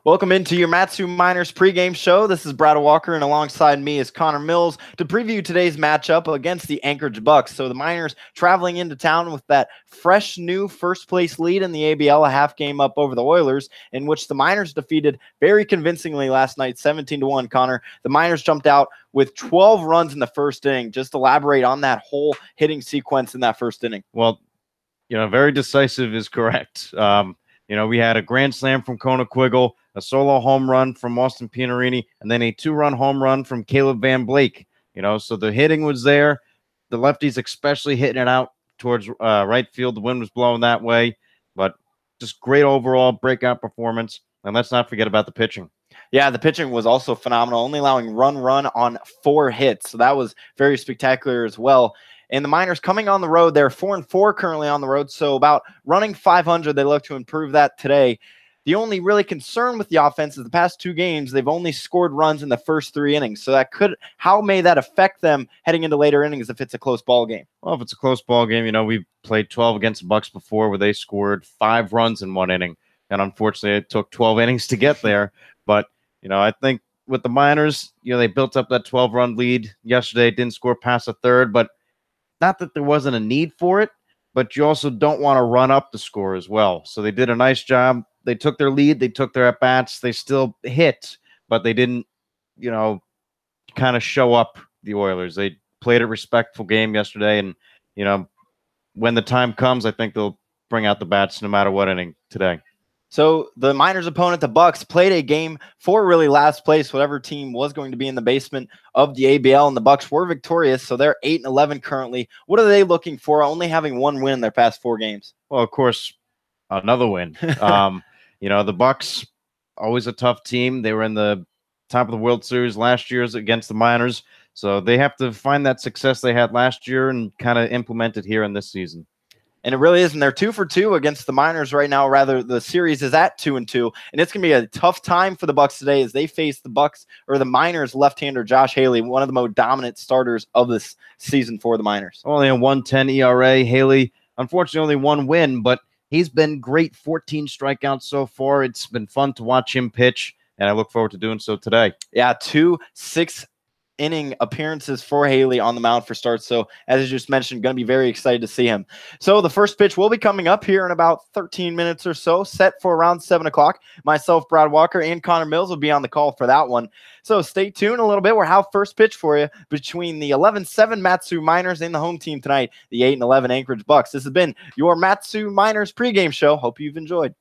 Welcome into your Matsu Miners pregame show. This is Brad Walker, and alongside me is Connor Mills to preview today's matchup against the Anchorage Bucs. So the Miners traveling into town with that fresh new first-place lead in the ABL, a half game up over the Oilers, in which the Miners defeated very convincingly last night, 17-1. Connor, the Miners jumped out with 12 runs in the first inning. Just elaborate on that whole hitting sequence in that first inning. Well, very decisive is correct. We had a grand slam from Kona Quiggle, a solo home run from Austin Pianarini, and then a two-run home run from Caleb Van Blake. So the hitting was there. The lefties especially hitting it out towards right field. The wind was blowing that way, but just great overall breakout performance. And let's not forget about the pitching. Yeah, the pitching was also phenomenal, only allowing run on 4 hits. So that was very spectacular as well. And the Miners coming on the road, they're 4-4 currently on the road, so about running 500. They look to improve that today. The only really concern with the offense is the past 2 games, they've only scored runs in the first 3 innings. So how may that affect them heading into later innings if it's a close ball game? Well, if it's a close ball game, we've played 12 against the Bucs before where they scored 5 runs in 1 inning. And unfortunately, it took 12 innings to get there. But, I think with the Miners, they built up that 12-run lead yesterday, didn't score past the third, but not that there wasn't a need for it, but you also don't want to run up the score as well. So they did a nice job. They took their lead. They took their at-bats. They still hit, but they didn't, kind of show up the Oilers. They played a respectful game yesterday, and, when the time comes, I think they'll bring out the bats no matter what inning today. So the Miners' opponent, the Bucs, played a game for really last place, whatever team was going to be in the basement of the ABL, and the Bucs were victorious, so they're 8-11 currently. What are they looking for, only having 1 win in their past 4 games? Well, of course, another win. The Bucs, always a tough team. They were in the top of the World Series last year against the Miners, so they have to find that success they had last year and kind of implement it here in this season. And it really is. And they're 2-for-2 against the Miners right now. Rather, the series is at 2-2. And it's going to be a tough time for the Bucs today as they face the Miners left-hander Josh Haley, one of the most dominant starters of this season for the Miners. Only a 1.10 ERA. Haley, unfortunately, only 1 win, but he's been great. 14 strikeouts so far. It's been fun to watch him pitch, and I look forward to doing so today. Yeah, 2 6-inning appearances for Haley on the mound for starts. So as I just mentioned, going to be very excited to see him. So the first pitch will be coming up here in about 13 minutes or so, set for around 7 o'clock. Myself, Brad Walker, and Connor Mills will be on the call for that one. So stay tuned a little bit. We'll have first pitch for you between the 11-7 Matsu Miners and the home team tonight, the 8-11 Anchorage Bucs. This has been your Matsu Miners pregame show. Hope you've enjoyed.